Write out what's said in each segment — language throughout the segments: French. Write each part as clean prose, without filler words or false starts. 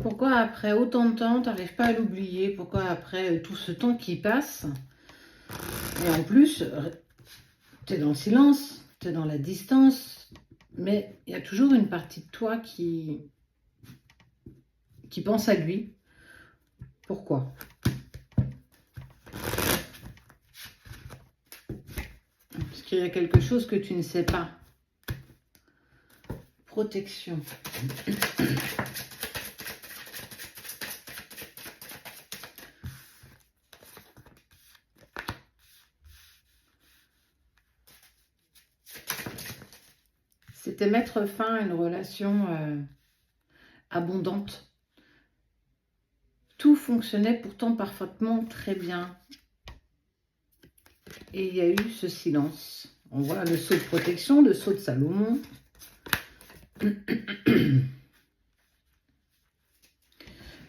Pourquoi après autant de temps, tu n'arrives pas à l'oublier? Pourquoi après tout ce temps qui passe, et en plus, tu es dans le silence, tu es dans la distance, mais il y a toujours une partie de toi qui pense à lui. Pourquoi? Parce qu'il y a quelque chose que tu ne sais pas. Protection. C'était mettre fin à une relation abondante. Tout fonctionnait pourtant parfaitement très bien. Et il y a eu ce silence. On voit le sceau de protection, le sceau de Salomon.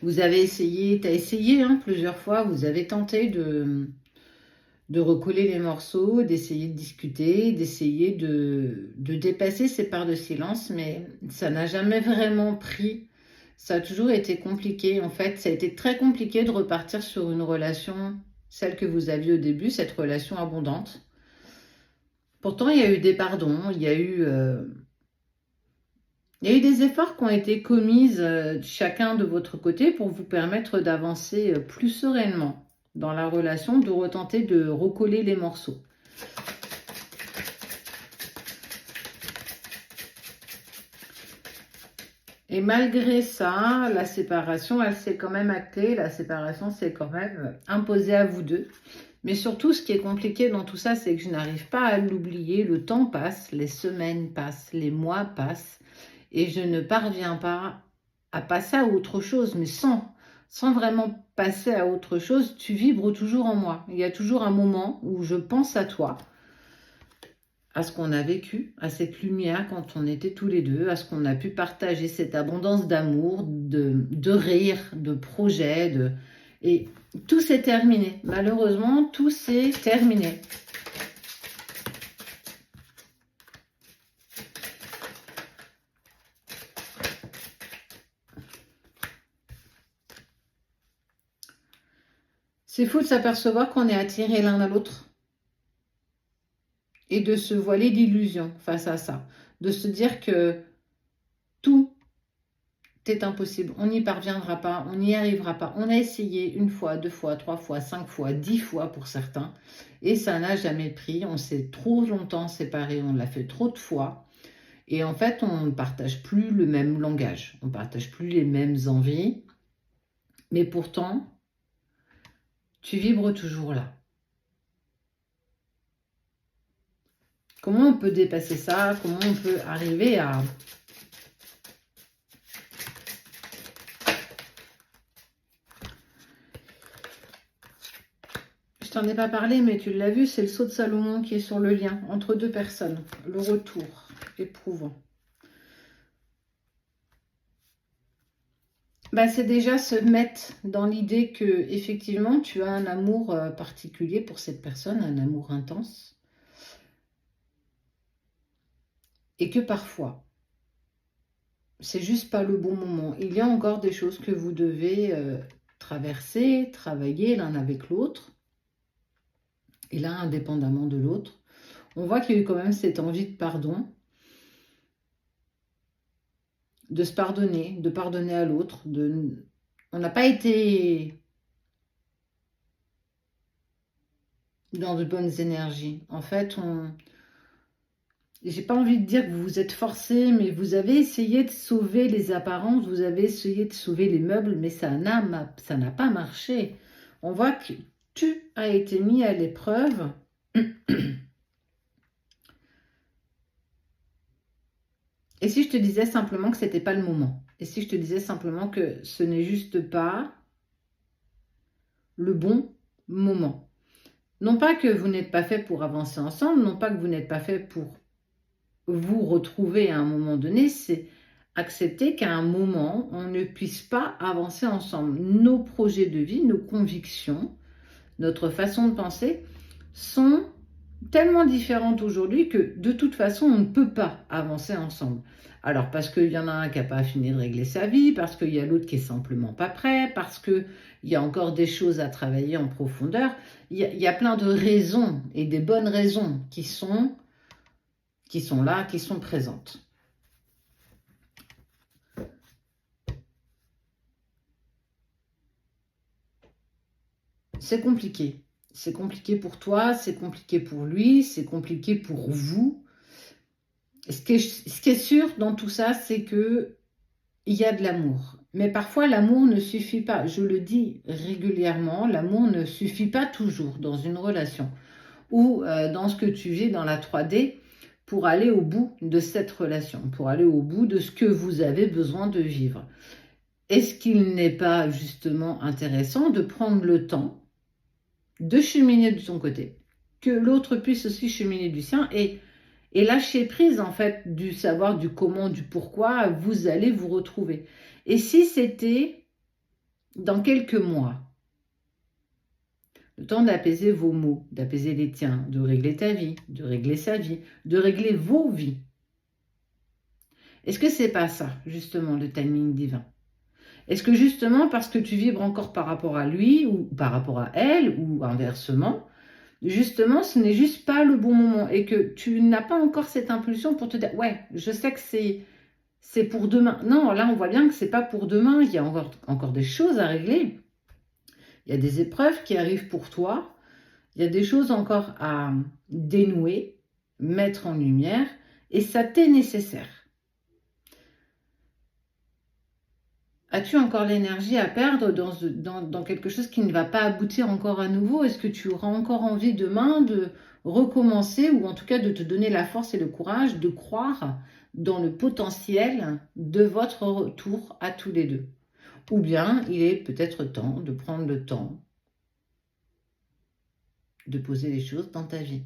Vous avez essayé, tu as essayé plusieurs fois, vous avez tenté de recoller les morceaux, d'essayer de discuter, d'essayer de dépasser ces parts de silence, mais ça n'a jamais vraiment pris. Ça a toujours été compliqué. En fait, ça a été très compliqué de repartir sur une relation, celle que vous aviez au début, cette relation abondante. Pourtant, il y a eu des pardons, il y a eu des efforts qui ont été commis chacun de votre côté pour vous permettre d'avancer plus sereinement dans la relation, de retenter de recoller les morceaux. Et malgré ça, la séparation, elle s'est quand même actée, la séparation s'est quand même imposée à vous deux. Mais surtout, ce qui est compliqué dans tout ça, c'est que je n'arrive pas à l'oublier. Le temps passe, les semaines passent, les mois passent. Et je ne parviens pas à passer à autre chose, mais sans vraiment passer à autre chose, tu vibres toujours en moi. Il y a toujours un moment où je pense à toi, à ce qu'on a vécu, à cette lumière quand on était tous les deux, à ce qu'on a pu partager cette abondance d'amour, de rire, de projets, et tout s'est terminé. Malheureusement, tout s'est terminé. C'est fou de s'apercevoir qu'on est attirés l'un à l'autre et de se voiler d'illusions face à ça. De se dire que tout est impossible, on n'y parviendra pas, on n'y arrivera pas. On a essayé 1 fois, 2 fois, 3 fois, 5 fois, 10 fois pour certains et ça n'a jamais pris. On s'est trop longtemps séparés, on l'a fait trop de fois et en fait on ne partage plus le même langage, on ne partage plus les mêmes envies, mais pourtant tu vibres toujours là. Comment on peut dépasser ça? Comment on peut arriver à... Je t'en ai pas parlé, mais tu l'as vu, c'est le sceau de Salomon qui est sur le lien entre deux personnes. Le retour éprouvant. C'est déjà se mettre dans l'idée que effectivement tu as un amour particulier pour cette personne, un amour intense. Et que parfois, c'est juste pas le bon moment. Il y a encore des choses que vous devez traverser, travailler l'un avec l'autre. Et là, indépendamment de l'autre. On voit qu'il y a eu quand même cette envie de pardon. De se pardonner, de pardonner à l'autre. On n'a pas été dans de bonnes énergies. En fait, j'ai pas envie de dire que vous vous êtes forcé, mais vous avez essayé de sauver les apparences, vous avez essayé de sauver les meubles, mais ça n'a pas marché. On voit que tu as été mis à l'épreuve. Et si je te disais simplement que ce n'était pas le moment? Et si je te disais simplement que ce n'est juste pas le bon moment? Non pas que vous n'êtes pas fait pour avancer ensemble, non pas que vous n'êtes pas fait pour vous retrouver à un moment donné, c'est accepter qu'à un moment, on ne puisse pas avancer ensemble. Nos projets de vie, nos convictions, notre façon de penser sont tellement différentes aujourd'hui que de toute façon, on ne peut pas avancer ensemble. Alors, parce qu'il y en a un qui n'a pas fini de régler sa vie, parce qu'il y a l'autre qui est simplement pas prêt, parce qu'il y a encore des choses à travailler en profondeur. Il y a plein de raisons, et des bonnes raisons qui sont là, qui sont présentes. C'est compliqué. C'est compliqué pour toi, c'est compliqué pour lui, c'est compliqué pour vous. Ce qui est sûr dans tout ça, c'est que il y a de l'amour. Mais parfois, l'amour ne suffit pas. Je le dis régulièrement, l'amour ne suffit pas toujours dans une relation ou dans ce que tu vis dans la 3D pour aller au bout de cette relation, pour aller au bout de ce que vous avez besoin de vivre. Est-ce qu'il n'est pas justement intéressant de prendre le temps de cheminer de son côté, que l'autre puisse aussi cheminer du sien et lâcher prise en fait du savoir, du comment, du pourquoi vous allez vous retrouver. Et si c'était dans quelques mois, le temps d'apaiser vos maux, d'apaiser les tiens, de régler ta vie, de régler sa vie, de régler vos vies. Est-ce que c'est pas ça, justement, le timing divin? Est-ce que justement, parce que tu vibres encore par rapport à lui, ou par rapport à elle, ou inversement, justement, ce n'est juste pas le bon moment, et que tu n'as pas encore cette impulsion pour te dire, ouais, je sais que c'est pour demain. Non, là, on voit bien que c'est pas pour demain, il y a encore des choses à régler. Il y a des épreuves qui arrivent pour toi, il y a des choses encore à dénouer, mettre en lumière, et ça t'est nécessaire. As-tu encore l'énergie à perdre dans quelque chose qui ne va pas aboutir encore à nouveau? Est-ce que tu auras encore envie demain de recommencer ou en tout cas de te donner la force et le courage de croire dans le potentiel de votre retour à tous les deux? Ou bien il est peut-être temps de prendre le temps de poser les choses dans ta vie.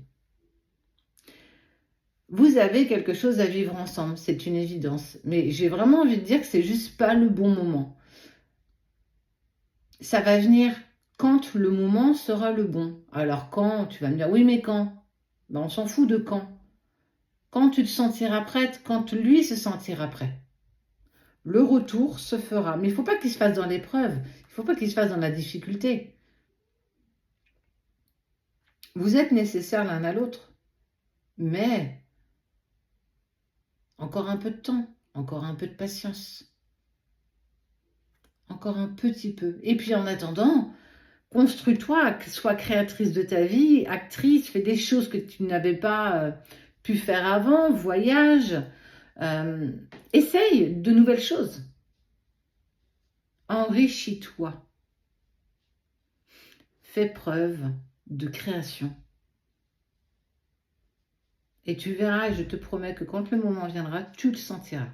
Vous avez quelque chose à vivre ensemble, c'est une évidence. Mais j'ai vraiment envie de dire que c'est juste pas le bon moment. Ça va venir quand le moment sera le bon. Alors quand, tu vas me dire, oui mais quand? Ben, on s'en fout de quand. Quand tu te sentiras prête, quand lui se sentira prêt. Le retour se fera. Mais il ne faut pas qu'il se fasse dans l'épreuve. Il ne faut pas qu'il se fasse dans la difficulté. Vous êtes nécessaires l'un à l'autre. Mais encore un peu de temps, encore un peu de patience. Encore un petit peu. Et puis en attendant, construis-toi, sois créatrice de ta vie, actrice, fais des choses que tu n'avais pas pu faire avant, voyage, essaye de nouvelles choses. Enrichis-toi. Fais preuve de création. Et tu verras, je te promets que quand le moment viendra, tu le sentiras.